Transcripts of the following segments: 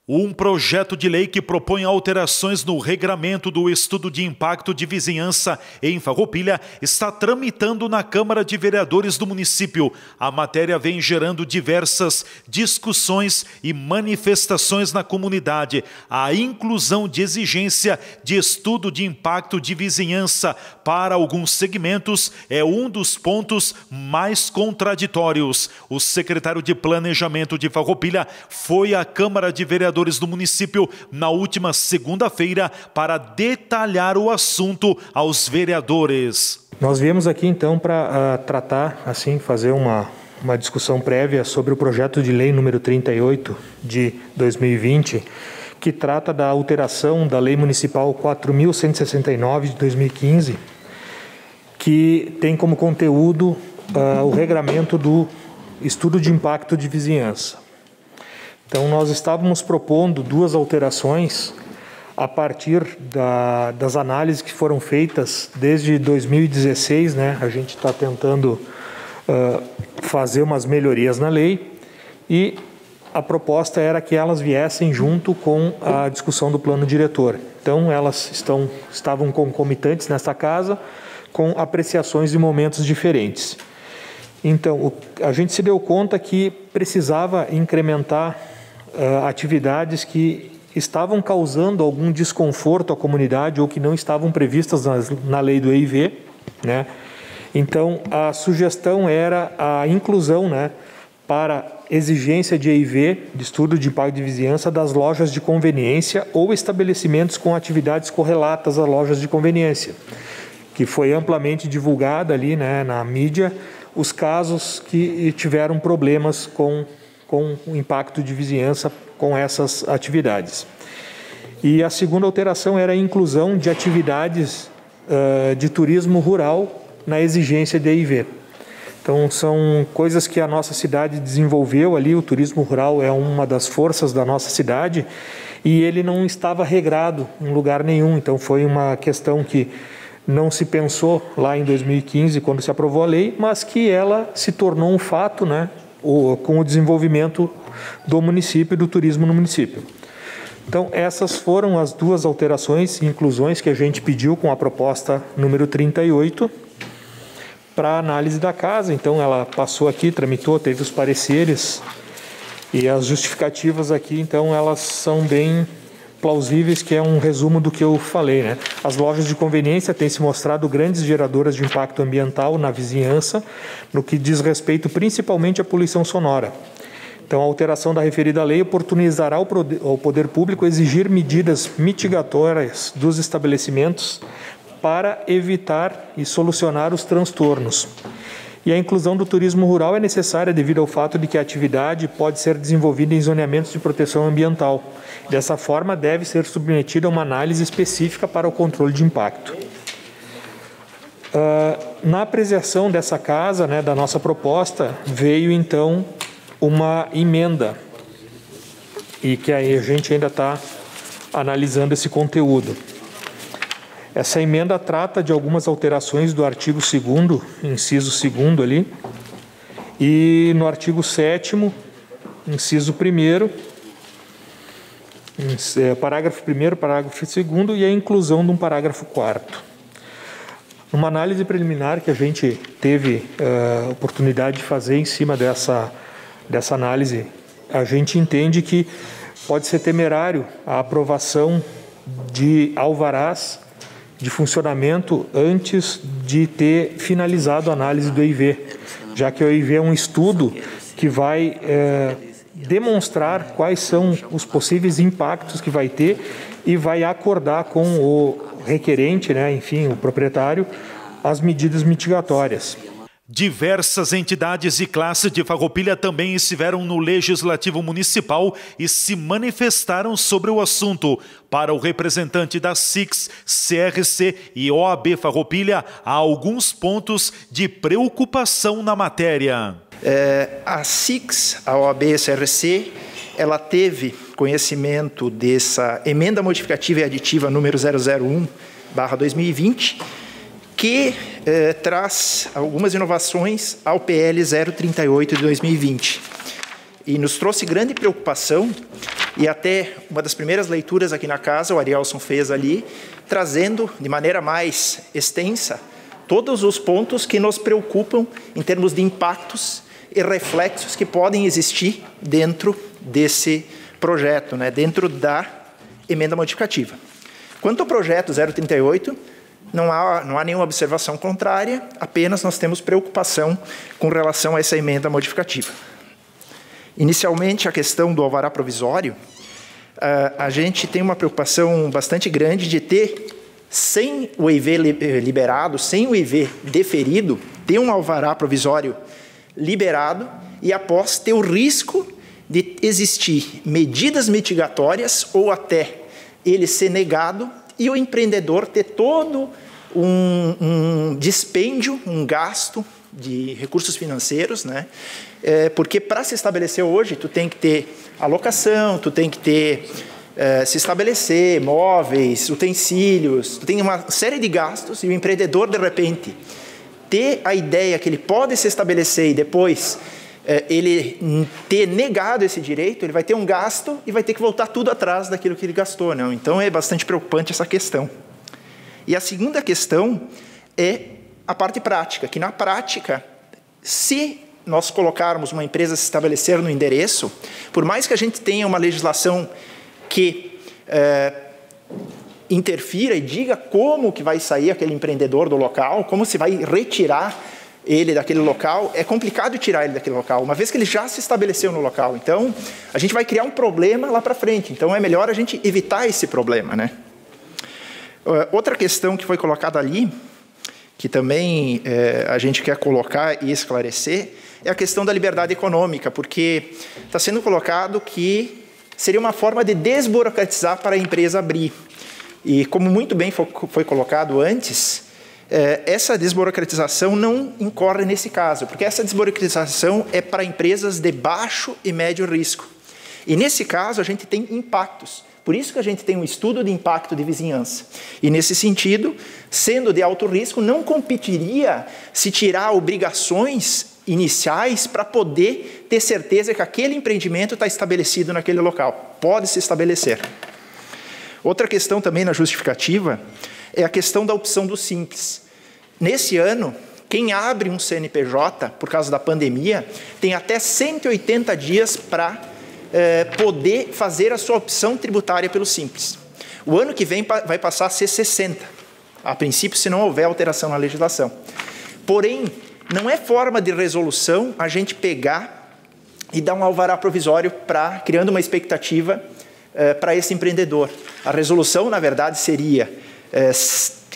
Um projeto de lei que propõe alterações no regramento do estudo de impacto de vizinhança em Farroupilha está tramitando na Câmara de Vereadores do município. A matéria vem gerando diversas discussões e manifestações na comunidade. A inclusão de exigência de estudo de impacto de vizinhança para alguns segmentos é um dos pontos mais contraditórios. O secretário de Planejamento de Farroupilha foi à Câmara de Vereadores do município na última segunda-feira para detalhar o assunto aos vereadores. Nós viemos aqui então para tratar, assim, fazer uma discussão prévia sobre o projeto de lei número 38 de 2020, que trata da alteração da Lei Municipal 4.169 de 2015, que tem como conteúdo o regramento do estudo de impacto de vizinhança. Então, nós estávamos propondo duas alterações a partir das análises que foram feitas desde 2016, né? A gente está tentando fazer umas melhorias na lei e a proposta era que elas viessem junto com a discussão do plano diretor. Então, elas estavam concomitantes nesta casa, com apreciações em momentos diferentes. Então, a gente se deu conta que precisava incrementar atividades que estavam causando algum desconforto à comunidade ou que não estavam previstas na lei do EIV, né? Então, a sugestão era a inclusão, né, para exigência de EIV, de estudo de impacto de vizinhança, das lojas de conveniência ou estabelecimentos com atividades correlatas a lojas de conveniência, que foi amplamente divulgada ali, né, na mídia, os casos que tiveram problemas com o impacto de vizinhança com essas atividades. E a segunda alteração era a inclusão de atividades de turismo rural na exigência de EIV. Então, são coisas que a nossa cidade desenvolveu ali, o turismo rural é uma das forças da nossa cidade e ele não estava regrado em lugar nenhum, então foi uma questão que não se pensou lá em 2015, quando se aprovou a lei, mas que ela se tornou um fato, né, com o desenvolvimento do município e do turismo no município. Então, essas foram as duas alterações e inclusões que a gente pediu com a proposta número 38 para análise da casa. Então, ela passou aqui, tramitou, teve os pareceres e as justificativas aqui, então, elas são bem plausíveis, que é um resumo do que eu falei, né? As lojas de conveniência têm se mostrado grandes geradoras de impacto ambiental na vizinhança, no que diz respeito principalmente à poluição sonora. Então, a alteração da referida lei oportunizará ao poder público exigir medidas mitigatórias dos estabelecimentos para evitar e solucionar os transtornos. E a inclusão do turismo rural é necessária devido ao fato de que a atividade pode ser desenvolvida em zoneamentos de proteção ambiental. Dessa forma, deve ser submetida a uma análise específica para o controle de impacto. Na apreciação dessa casa, né, da nossa proposta, veio então uma emenda e que aí a gente ainda está analisando esse conteúdo. Essa emenda trata de algumas alterações do artigo 2º, inciso 2º ali, e no artigo 7º, inciso 1º, parágrafo 1º, parágrafo 2º e a inclusão de um parágrafo 4º. Numa análise preliminar que a gente teve a oportunidade de fazer em cima dessa análise, a gente entende que pode ser temerário a aprovação de alvarás de funcionamento antes de ter finalizado a análise do EIV, já que o EIV é um estudo que vai demonstrar quais são os possíveis impactos que vai ter e vai acordar com o requerente, né, enfim, o proprietário, as medidas mitigatórias. Diversas entidades e classes de Farroupilha também estiveram no Legislativo Municipal e se manifestaram sobre o assunto. Para o representante da SIX, CRC e OAB Farroupilha, há alguns pontos de preocupação na matéria. A SIX, a OAB e a CRC, ela teve conhecimento dessa emenda modificativa e aditiva número 001/2020, que traz algumas inovações ao PL 038 de 2020. E nos trouxe grande preocupação E até uma das primeiras leituras aqui na casa, o Arielson fez ali, trazendo de maneira mais extensa todos os pontos que nos preocupam em termos de impactos e reflexos que podem existir dentro desse projeto, né, dentro da emenda modificativa. Quanto ao projeto 038, não há nenhuma observação contrária, apenas nós temos preocupação com relação a essa emenda modificativa. Inicialmente, a questão do alvará provisório, a gente tem uma preocupação bastante grande de ter, sem o EIV liberado, sem o EIV deferido, ter um alvará provisório liberado e, após, ter o risco de existir medidas mitigatórias ou até ele ser negado e o empreendedor ter todo um dispêndio, um gasto de recursos financeiros, né? Porque para se estabelecer hoje, tu tem que ter alocação, tu tem que ter, se estabelecer móveis, utensílios, tu tem uma série de gastos e o empreendedor, de repente, ter a ideia que ele pode se estabelecer e depois ele ter negado esse direito, ele vai ter um gasto e vai ter que voltar tudo atrás daquilo que ele gastou, não? Então, é bastante preocupante essa questão. E a segunda questão é a parte prática, que na prática, se nós colocarmos uma empresa se estabelecer no endereço, por mais que a gente tenha uma legislação que interfira e diga como que vai sair aquele empreendedor do local, como se vai retirar ele daquele local, é complicado tirar ele daquele local, uma vez que ele já se estabeleceu no local. Então, a gente vai criar um problema lá para frente. Então, é melhor a gente evitar esse problema, né? Outra questão que foi colocada ali, que também a gente quer colocar e esclarecer, é a questão da liberdade econômica, porque está sendo colocado que seria uma forma de desburocratizar para a empresa abrir. E como muito bem foi colocado antes, essa desburocratização não incorre nesse caso, porque essa desburocratização é para empresas de baixo e médio risco. E nesse caso a gente tem impactos. Por isso que a gente tem um estudo de impacto de vizinhança. E nesse sentido, sendo de alto risco, não competiria se tirar obrigações iniciais para poder ter certeza que aquele empreendimento está estabelecido naquele local. Pode se estabelecer. Outra questão também na justificativa é a questão da opção do Simples. Nesse ano, quem abre um CNPJ, por causa da pandemia, tem até 180 dias para poder fazer a sua opção tributária pelo Simples. O ano que vem vai passar a ser 60, a princípio, se não houver alteração na legislação. Porém, não é forma de resolução a gente pegar e dar um alvará provisório criando uma expectativa para esse empreendedor. A resolução, na verdade, seria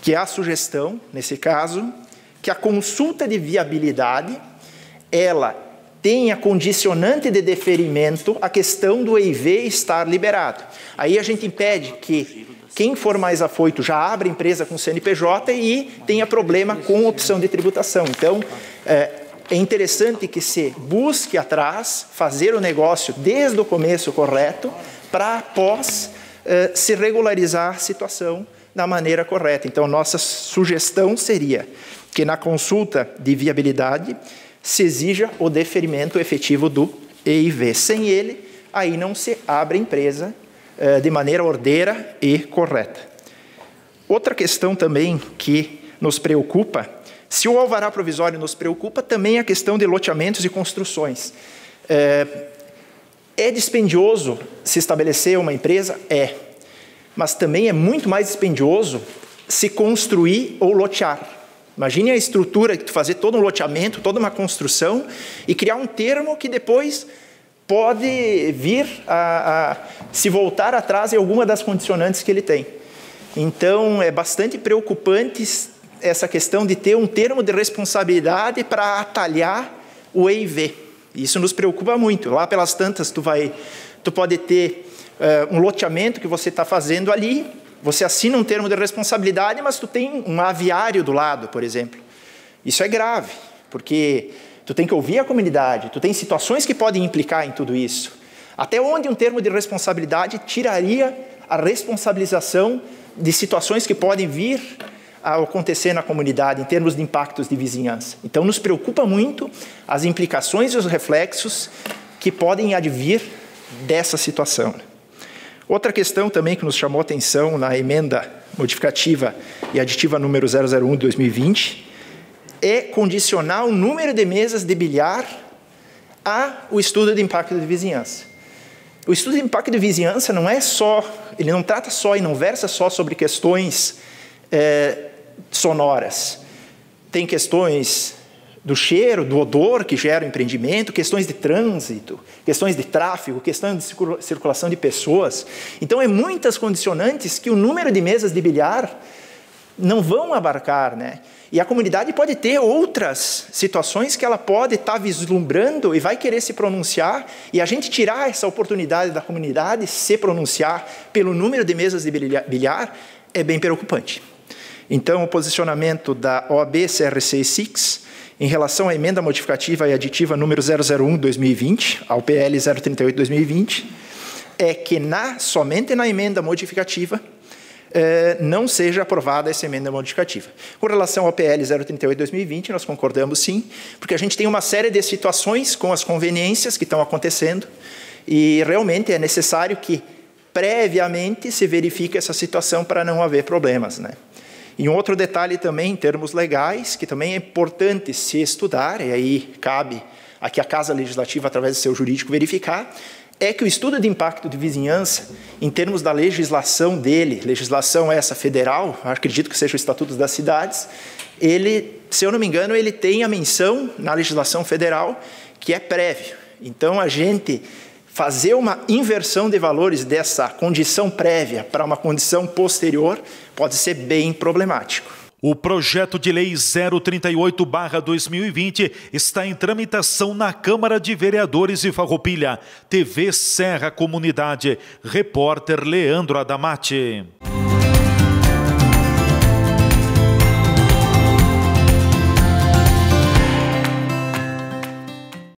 que a sugestão, nesse caso, que a consulta de viabilidade, ela tenha condicionante de deferimento a questão do EIV estar liberado. Aí a gente impede que quem for mais afoito já abra empresa com CNPJ e tenha problema com opção de tributação. Então, é interessante que se busque atrás, fazer o negócio desde o começo correto, para após se regularizar a situação da maneira correta. Então, nossa sugestão seria que na consulta de viabilidade se exija o deferimento efetivo do EIV. Sem ele, aí não se abre empresa de maneira ordeira e correta. Outra questão também que nos preocupa, se o alvará provisório nos preocupa, também a questão de loteamentos e construções. É dispendioso se estabelecer uma empresa? É. Mas também é muito mais dispendioso se construir ou lotear. Imagine a estrutura de fazer todo um loteamento, toda uma construção e criar um termo que depois pode vir a se voltar atrás em alguma das condicionantes que ele tem. Então, é bastante preocupante essa questão de ter um termo de responsabilidade para atalhar o EIV. Isso nos preocupa muito. Lá pelas tantas, tu pode ter um loteamento que você está fazendo ali, você assina um termo de responsabilidade, mas tu tem um aviário do lado, por exemplo. Isso é grave, porque tu tem que ouvir a comunidade, tu tem situações que podem implicar em tudo isso. Até onde um termo de responsabilidade tiraria a responsabilização de situações que podem vir a acontecer na comunidade, em termos de impactos de vizinhança. Então, nos preocupa muito as implicações e os reflexos que podem advir dessa situação. Outra questão também que nos chamou a atenção na emenda modificativa e aditiva número 001 de 2020 é condicionar o número de mesas de bilhar ao estudo de impacto de vizinhança. O estudo de impacto de vizinhança ele não trata só e não versa só sobre questões sonoras. Tem questões do cheiro, do odor que gera o empreendimento, questões de trânsito, questões de tráfego, questões de circulação de pessoas. Então, muitas condicionantes que o número de mesas de bilhar não vão abarcar, né? E a comunidade pode ter outras situações que ela pode estar vislumbrando e vai querer se pronunciar, e a gente tirar essa oportunidade da comunidade se pronunciar pelo número de mesas de bilhar é bem preocupante. Então, o posicionamento da OAB CRC SIX em relação à emenda modificativa e aditiva número 001/2020, ao PL 038/2020, é que somente na emenda modificativa não seja aprovada essa emenda modificativa. Com relação ao PL 038/2020, nós concordamos sim, porque a gente tem uma série de situações com as conveniências que estão acontecendo e realmente é necessário que previamente se verifique essa situação para não haver problemas, né? E um outro detalhe também, em termos legais, que também é importante se estudar, e aí cabe aqui a Casa Legislativa, através do seu jurídico, verificar, é que o estudo de impacto de vizinhança, em termos da legislação dele, legislação essa federal, acredito que seja o Estatuto das Cidades, ele, se eu não me engano, ele tem a menção na legislação federal que é prévio. Então, a gente fazer uma inversão de valores dessa condição prévia para uma condição posterior pode ser bem problemático. O projeto de lei 038/2020 está em tramitação na Câmara de Vereadores de Farroupilha. TV Serra Comunidade. Repórter Leandro Adamati.